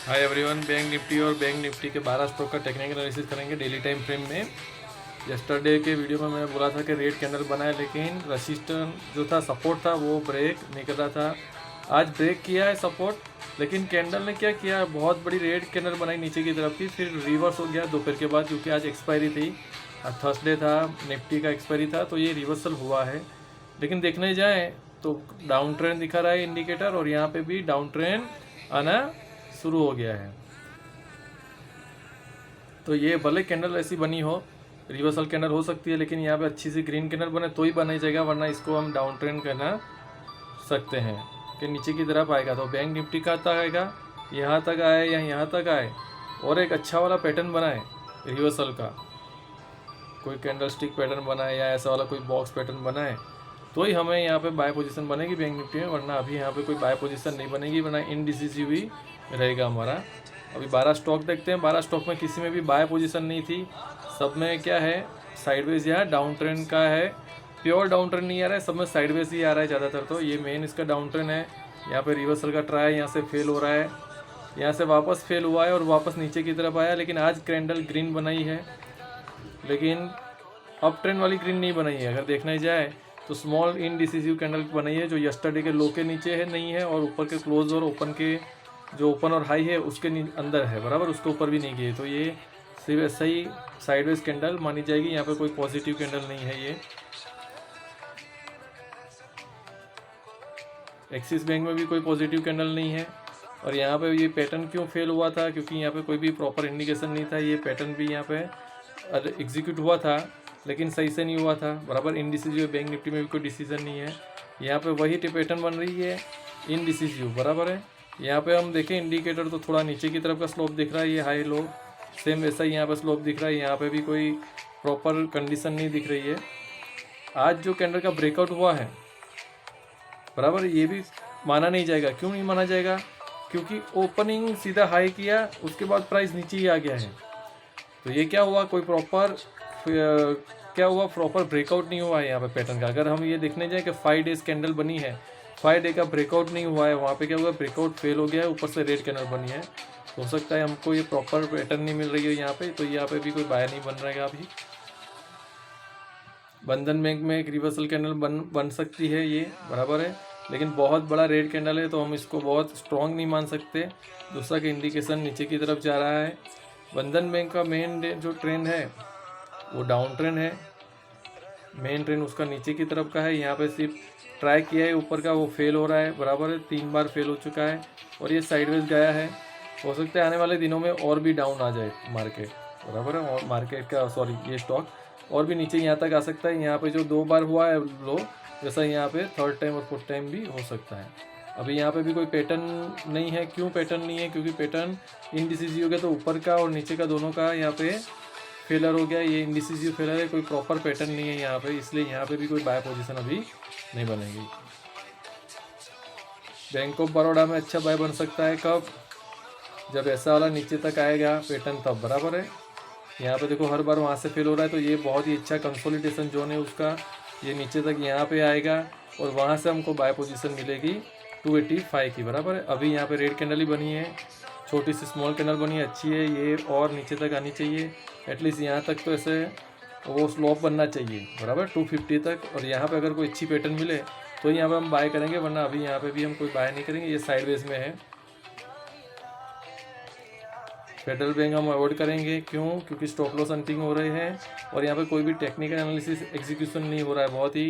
Hi everyone, bank Nifty और bank Nifty के 12 stock का टेक्निकल एनालिसिस करेंगे डेली टाइम फ्रेम में। यस्टरडे के वीडियो में मैंने बोला था कि रेड कैंडल बना है, लेकिन रजिस्टेंस जो था, सपोर्ट था, वो ब्रेक नहीं कर रहा था। आज ब्रेक किया है सपोर्ट, लेकिन कैंडल ने क्या किया, बहुत बड़ी रेड कैंडल बनाई नीचे की तरफ की, फिर रिवर्स हो गया दोपहर के बाद, क्योंकि आज एक्सपायरी थी, आज थर्सडे था, निफ्टी का एक्सपायरी था, तो ये रिवर्सल हुआ है। लेकिन देखने जाएँ तो डाउन ट्रेंड दिखा रहा है इंडिकेटर, और यहाँ पे भी डाउन ट्रेंड आना शुरू हो गया है। तो ये भले कैंडल ऐसी बनी हो, रिवर्सल कैंडल हो सकती है, लेकिन यहाँ पे अच्छी सी ग्रीन कैंडल बने तो ही बना जाएगा, वरना इसको हम डाउन ट्रेंड करना सकते हैं कि नीचे की तरफ आएगा। तो बैंक निफ्टी का तक आएगा, यहाँ तक आए या यहाँ तक आए, और एक अच्छा वाला पैटर्न बनाए रिवर्सल का, कोई कैंडल स्टिक पैटर्न बनाए या ऐसा वाला कोई बॉक्स पैटर्न बनाए, तो ही हमें यहाँ पे बाय पोजीशन बनेगी बैंक निफ्टी में, वरना अभी यहाँ पे कोई बाय पोजीशन नहीं बनेगी, वरना इनडिसिसिव ही रहेगा हमारा। अभी 12 स्टॉक देखते हैं, 12 स्टॉक में किसी में भी बाय पोजीशन नहीं थी, सब में क्या है, साइडवेज या डाउन ट्रेंड का है। प्योर डाउन ट्रेंड नहीं आ रहा है, सब में साइडवेज ही आ रहा है ज़्यादातर। तो ये मेन इसका डाउन ट्रेंड है। यहाँ पे रिवर्सल का ट्राई, यहाँ से फेल हो रहा है, यहाँ से वापस फेल हुआ है और वापस नीचे की तरफ आया, लेकिन आज कैंडल ग्रीन बनाई है, लेकिन अप ट्रेंड वाली ग्रीन नहीं बनाई है। अगर देखना जाए तो स्मॉल इनडिसिसिव कैंडल बनाई है, जो यस्टरडे के लो के नीचे है नहीं है, और ऊपर के क्लोज और ओपन के जो ओपन और हाई है उसके अंदर है बराबर, उसके ऊपर भी नहीं गई। तो ये सिर्फ ऐसा ही साइडवेज कैंडल मानी जाएगी, यहाँ पे कोई पॉजिटिव कैंडल नहीं है। ये एक्सिस बैंक में भी कोई पॉजिटिव कैंडल नहीं है। और यहाँ पे ये पैटर्न क्यों फेल हुआ था, क्योंकि यहाँ पे कोई भी प्रॉपर इंडिकेशन नहीं था। ये पैटर्न भी यहाँ पे एग्जीक्यूट हुआ था, लेकिन सही से नहीं हुआ था बराबर। इनडिसिसिव बैंक निफ्टी में भी कोई डिसीजन नहीं है, यहाँ पे वही पैटर्न बन रही है इनडिसिसिव बराबर है। यहाँ पे हम देखें इंडिकेटर तो थोड़ा नीचे की तरफ का स्लोप दिख रहा है, ये हाई लो सेम वैसा ही यहाँ पे स्लोप दिख रहा है, यहाँ पे भी कोई प्रॉपर कंडीशन नहीं दिख रही है। आज जो कैंडल का ब्रेकआउट हुआ है बराबर, ये भी माना नहीं जाएगा। क्यों नहीं माना जाएगा, क्योंकि ओपनिंग सीधा हाई किया, उसके बाद प्राइस नीचे ही आ गया है। तो ये क्या हुआ, कोई प्रॉपर क्या हुआ, प्रॉपर ब्रेकआउट नहीं हुआ है यहाँ पे पैटर्न का। अगर हम ये देखने जाए कि 5 डेज कैंडल बनी है, 5 डे का ब्रेकआउट नहीं हुआ है, वहाँ पे क्या हुआ, ब्रेकआउट फेल हो गया है, ऊपर से रेड कैंडल बनी है। तो हो सकता है हमको ये प्रॉपर पैटर्न नहीं मिल रही है यहाँ पे, तो यहाँ पे भी कोई बाय नहीं बन रहेगा अभी। बंधन बैंक में एक रिवर्सल कैंडल बन सकती है ये बराबर है, लेकिन बहुत बड़ा रेड कैंडल है, तो हम इसको बहुत स्ट्रॉन्ग नहीं मान सकते। दूसरा का इंडिकेशन नीचे की तरफ जा रहा है। बंधन बैंक का मेन जो ट्रेंड है वो डाउन ट्रेंड है, मेन ट्रेंड उसका नीचे की तरफ का है। यहाँ पे सिर्फ ट्राई किया है ऊपर का, वो फेल हो रहा है बराबर है, 3 बार फेल हो चुका है, और ये साइडवेज गया है। हो सकता है आने वाले दिनों में और भी डाउन आ जाए मार्केट बराबर है, और मार्केट का सॉरी ये स्टॉक और भी नीचे यहाँ तक आ सकता है। यहाँ पे जो 2 बार हुआ है लो, जैसा यहाँ पे 3rd टाइम और 4th टाइम भी हो सकता है। अभी यहाँ पे भी कोई पैटर्न नहीं है। क्यों पैटर्न नहीं है, क्योंकि पैटर्न इनडिसिसिव हो गया, तो ऊपर का और नीचे का दोनों का यहाँ पे फेलर हो गया। ये इनडिसिसिव फेलर है, कोई प्रॉपर पैटर्न नहीं है यहाँ पे, इसलिए यहाँ पे भी कोई बाय पोजीशन अभी नहीं बनेगी। बैंक ऑफ बड़ौदा में अच्छा बाय बन सकता है कब, जब ऐसा वाला नीचे तक आएगा पैटर्न, तब बराबर है। यहाँ पे देखो हर बार वहाँ से फेल हो रहा है, तो ये बहुत ही अच्छा कंसोलिडेशन जोन है उसका। ये नीचे तक यहाँ पे आएगा, और वहाँ से हमको बाय पोजीशन मिलेगी 285 की बराबर है। अभी यहाँ पे रेड कैंडल ही बनी है, छोटी सी स्मॉल कैंडल बनी है, अच्छी है ये, और नीचे तक आनी चाहिए एटलीस्ट यहाँ तक, तो ऐसे वो स्लोप बनना चाहिए बराबर 250 तक। और यहाँ पे अगर कोई अच्छी पैटर्न मिले तो यहाँ पे हम बाय करेंगे, वरना अभी यहाँ पे भी हम कोई बाय नहीं करेंगे। ये साइडवेज में है। फेडरल बैंक हम अवॉइड करेंगे, क्यों, क्योंकि स्टॉप लॉस हंटिंग हो रहे हैं, और यहाँ पे कोई भी टेक्निकल एनालिसिस एग्जीक्यूशन नहीं हो रहा है, बहुत ही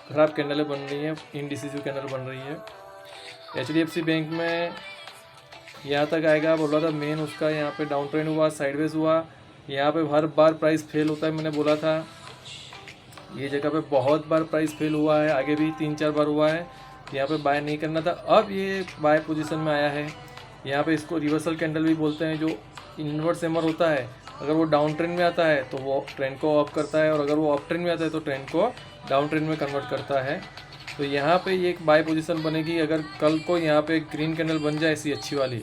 ख़राब कैंडलें बन रही हैं, इनडिसिसिव कैंडल बन रही है। HDFC बैंक में यहाँ तक आएगा बोला था, मेन उसका यहाँ पे डाउन ट्रेंड हुआ, साइडवेज हुआ, यहाँ पे हर बार प्राइस फेल होता है, मैंने बोला था। ये जगह पे बहुत बार प्राइस फेल हुआ है, आगे भी 3-4 बार हुआ है, यहाँ पे बाय नहीं करना था। अब ये बाय पोजीशन में आया है। यहाँ पे इसको रिवर्सल कैंडल भी बोलते हैं, जो इन्वर्स हैमर होता है। अगर वो डाउन ट्रेंड में आता है तो वो ट्रेंड को अप करता है, और अगर वो अप ट्रेंड में आता है तो ट्रेंड को डाउन ट्रेंड में कन्वर्ट करता है। तो यहाँ पे ये एक बाय पोजीशन बनेगी। अगर कल को यहाँ पे ग्रीन कैंडल बन जाए, ऐसी अच्छी वाली,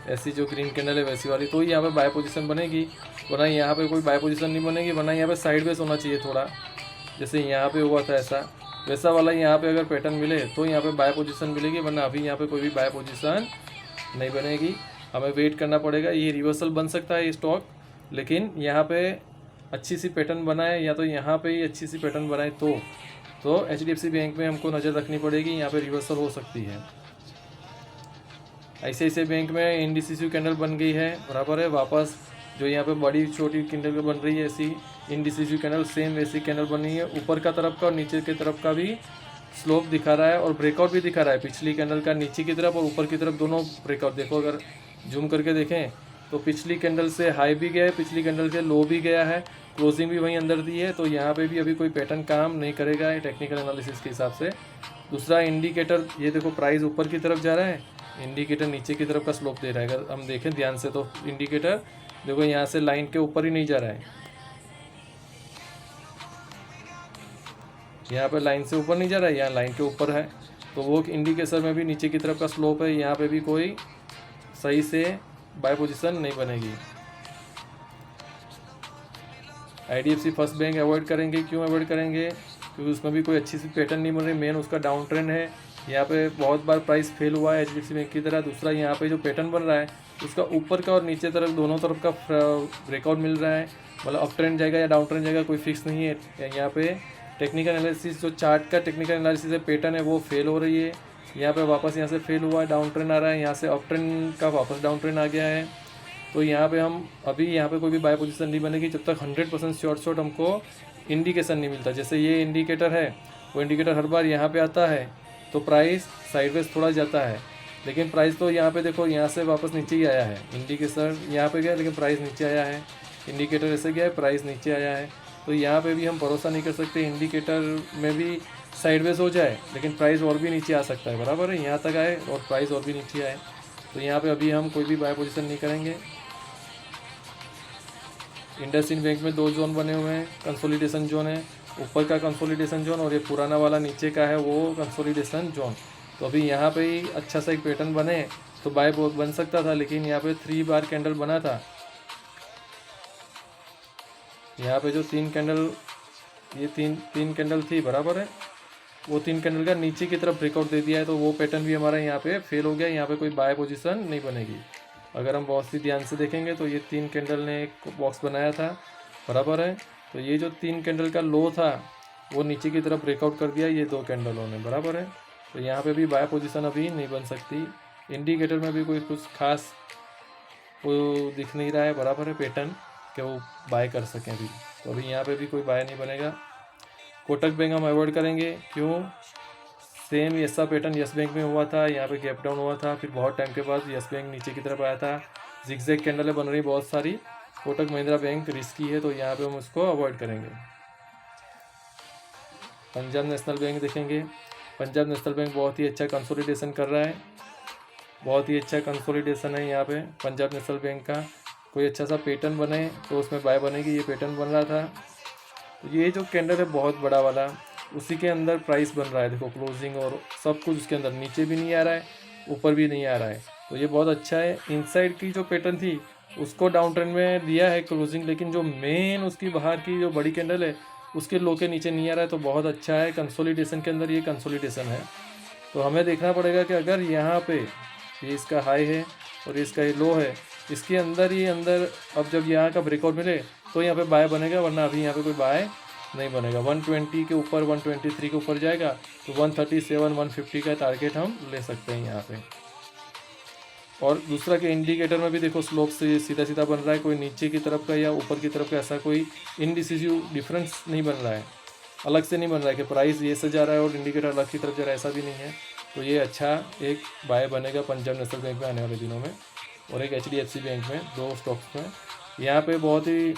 ऐसी जो ग्रीन कैंडल है वैसी वाली, तो यहाँ पे बाय पोजीशन बनेगी, वरना यहाँ पे कोई बाय पोजीशन नहीं बनेगी। वरना यहाँ पे साइडवेज होना चाहिए थोड़ा, जैसे यहाँ पे हुआ था ऐसा, वैसा वाला यहाँ पे अगर पैटर्न मिले तो यहाँ पे बाय पोजीशन मिलेगी, वरना अभी यहाँ पे कोई भी बाय पोजीशन नहीं बनेगी। हमें वेट करना पड़ेगा। ये रिवर्सल बन सकता है ये स्टॉक, लेकिन यहाँ पे अच्छी सी पैटर्न बनाए या तो यहाँ पे ही अच्छी सी पैटर्न बनाए तो HDFC बैंक में हमको नज़र रखनी पड़ेगी, यहाँ पे रिवर्सल हो सकती है। ऐसे बैंक में इंडिसिसिव कैंडल बन गई है, बराबर है। वापस जो यहाँ पे बड़ी छोटी कैंडल बन रही है, ऐसी इंडिसिसिव कैंडल सेम वैसी कैंडल बन रही है। ऊपर का तरफ का और नीचे की तरफ का भी स्लोप दिखा रहा है और ब्रेकआउट भी दिखा रहा है। पिछली कैंडल का नीचे की तरफ और ऊपर की तरफ दोनों ब्रेकआउट देखो, अगर जूम करके देखें तो पिछली कैंडल से हाई भी गया है, पिछली कैंडल से लो भी गया है, क्लोजिंग भी वहीं अंदर दी है। तो यहाँ पे भी अभी कोई पैटर्न काम नहीं करेगा टेक्निकल एनालिसिस के हिसाब से। दूसरा इंडिकेटर, ये देखो प्राइस ऊपर की तरफ जा रहा है, इंडिकेटर नीचे की तरफ का स्लोप दे रहा है। अगर हम देखें ध्यान से तो इंडिकेटर देखो यहाँ से लाइन के ऊपर ही नहीं जा रहा है, यहाँ पे लाइन से ऊपर नहीं जा रहा है, यहाँ लाइन के ऊपर है। तो वो इंडिकेटर में भी नीचे की तरफ का स्लोप है, यहाँ पे भी कोई सही से बाय पोजीशन नहीं बनेगी। IDFC फर्स्ट बैंक अवॉइड करेंगे। क्यों अवॉइड करेंगे? क्योंकि उसमें भी कोई अच्छी सी पैटर्न नहीं बन रही। मेन उसका डाउन ट्रेंड है, यहाँ पे बहुत बार प्राइस फेल हुआ है HDFC बैंक की तरह। दूसरा यहाँ पे जो पैटर्न बन रहा है उसका ऊपर का और नीचे तरफ दोनों तरफ का ब्रेकआउट मिल रहा है, मतलब अप ट्रेंड जाएगा या डाउन ट्रेंड जाएगा कोई फिक्स नहीं है। यहाँ पे टेक्निकल एनालिसिस, जो चार्ट का टेक्निकल एनालिसिस है, पैटर्न है वो फेल हो रही है। यहाँ पे वापस यहाँ से फेल हुआ है, डाउन ट्रेंड आ रहा है, यहाँ से अप ट्रेंड का वापस डाउन ट्रेंड आ गया है। तो यहाँ पे हम अभी यहाँ पे कोई भी बाय पोजीशन नहीं बनेगी जब तक 100% शॉर्ट हमको इंडिकेशन नहीं मिलता। जैसे ये इंडिकेटर है, वो इंडिकेटर हर बार यहाँ पे आता है तो प्राइस साइडवेज थोड़ा जाता है, लेकिन प्राइस तो यहाँ पे देखो यहाँ से वापस नीचे ही आया है। इंडिकेटर यहाँ पे गया लेकिन प्राइस नीचे आया है, इंडिकेटर ऐसे गया है प्राइस नीचे आया है। तो यहाँ पे भी हम भरोसा नहीं कर सकते, इंडिकेटर में भी साइडवेज हो जाए लेकिन प्राइस और भी नीचे आ सकता है, बराबर है। यहाँ तक आए और प्राइस और भी नीचे आए, तो यहाँ पे अभी हम कोई भी बाय पोजीशन नहीं करेंगे। इंडसइंड बैंक में दो जोन बने हुए हैं, कंसोलिडेशन जोन है, ऊपर का कंसोलिडेशन जोन और ये पुराना वाला नीचे का है वो कंसोलिडेशन जोन। तो अभी यहाँ पे ही अच्छा सा एक पैटर्न बने तो बाय बन सकता था, लेकिन यहाँ पे 3 बार कैंडल बना था। यहाँ पे जो 3 कैंडल, ये तीन कैंडल थी, बराबर है, वो 3 कैंडल का नीचे की तरफ ब्रेकआउट दे दिया है, तो वो पैटर्न भी हमारा यहाँ पे फेल हो गया। यहाँ पे कोई बाय पोजीशन नहीं बनेगी। अगर हम बहुत ही ध्यान से देखेंगे तो ये 3 कैंडल ने एक बॉक्स बनाया था, बराबर है। तो ये जो 3 कैंडल का लो था वो नीचे की तरफ ब्रेकआउट कर दिया ये 2 कैंडलों ने, बराबर है। तो यहाँ पे भी बाय पोजीशन अभी नहीं बन सकती। इंडिकेटर में भी कोई कुछ खास वो दिख नहीं रहा है, बराबर है, पैटर्न कि वो बाय कर सकें अभी। तो अभी यहाँ पे भी कोई बाय नहीं बनेगा। कोटक बैंक हम अवॉइड करेंगे। क्यों? सेम ऐसा पैटर्न यस बैंक में हुआ था, यहाँ पे गैप डाउन हुआ था, फिर बहुत टाइम के बाद यस बैंक नीचे की तरफ आया था। जिगजैग कैंडलें बन रही बहुत सारी। कोटक महिंद्रा बैंक रिस्की है तो यहाँ पे हम उसको अवॉइड करेंगे। पंजाब नेशनल बैंक देखेंगे। पंजाब नेशनल बैंक बहुत ही अच्छा कंसोलिडेशन कर रहा है, बहुत ही अच्छा कंसोलिडेशन है यहाँ पे पंजाब नेशनल बैंक का। कोई अच्छा सा पैटर्न बने तो उसमें बाय बनेगी। ये पैटर्न बन रहा था, तो ये जो कैंडल है बहुत बड़ा वाला, उसी के अंदर प्राइस बन रहा है। देखो क्लोजिंग और सब कुछ उसके अंदर, नीचे भी नहीं आ रहा है, ऊपर भी नहीं आ रहा है, तो ये बहुत अच्छा है। इनसाइड की जो पैटर्न थी उसको डाउन ट्रेंड में दिया है क्लोजिंग, लेकिन जो मेन उसकी बाहर की जो बड़ी कैंडल है उसके लो के नीचे नहीं आ रहा है, तो बहुत अच्छा है। कंसोलिडेशन के अंदर ये कंसोलिडेशन है, तो हमें देखना पड़ेगा कि अगर यहाँ पे ये इसका हाई है और इसका ये लो है, इसके अंदर ही अंदर अब जब यहाँ का ब्रेकआउट मिले तो यहाँ पे बाय बनेगा, वरना अभी यहाँ पे कोई बाय नहीं बनेगा। 120 के ऊपर 123 के ऊपर जाएगा तो 137 150 का टारगेट हम ले सकते हैं यहाँ पे। और दूसरा के इंडिकेटर में भी देखो स्लोप से सीधा सीधा बन रहा है, कोई नीचे की तरफ का या ऊपर की तरफ का ऐसा कोई इनडिसिसिव डिफरेंस नहीं बन रहा है, अलग से नहीं बन रहा है कि प्राइस ये से जा रहा है और इंडिकेटर अलग की तरफ जा रहा है, ऐसा भी नहीं है। तो ये अच्छा एक बाय बनेगा पंजाब नेशनल बैंक में आने वाले दिनों में, और एक HDFC बैंक में, 2 स्टॉक्स में। यहाँ पे बहुत ही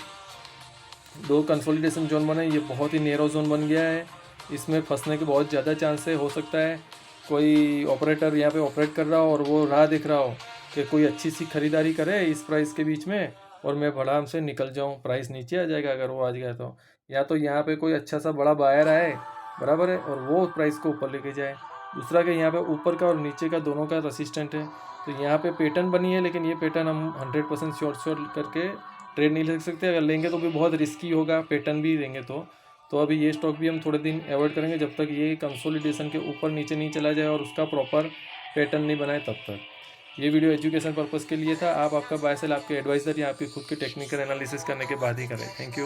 2 कंसोलिडेशन जोन बने, ये बहुत ही नैरो जोन बन गया है, इसमें फंसने के बहुत ज़्यादा चांस है। हो सकता है कोई ऑपरेटर यहाँ पे ऑपरेट कर रहा हो और वो राह देख रहा हो कि कोई अच्छी सी खरीदारी करे इस प्राइस के बीच में और मैं भड़ाम से निकल जाऊँ, प्राइस नीचे आ जाएगा अगर वो आ गया तो। या तो यहाँ पे कोई अच्छा सा बड़ा बायर आए, बराबर है, और वो प्राइस को ऊपर लेके जाए। दूसरा कि यहाँ पे ऊपर का और नीचे का दोनों का रेसिस्टेंट है, तो यहाँ पे पैटर्न बनी है, लेकिन ये पैटर्न हम 100% शॉर्ट करके ट्रेड नहीं ले सकते। अगर लेंगे तो भी बहुत रिस्की होगा, पैटर्न भी लेंगे तो अभी ये स्टॉक भी हम थोड़े दिन अवॉइड करेंगे जब तक ये कंसोलिडेशन के ऊपर नीचे नहीं चला जाए और उसका प्रॉपर पैटर्न नहीं बनाए तब तक। ये वीडियो एजुकेशन पर्पज़ के लिए था। आप आपका बाय सेल आपके एडवाइज़र या आपके खुद के टेक्निकल एनालिसिस करने के बाद ही करें। Thank you.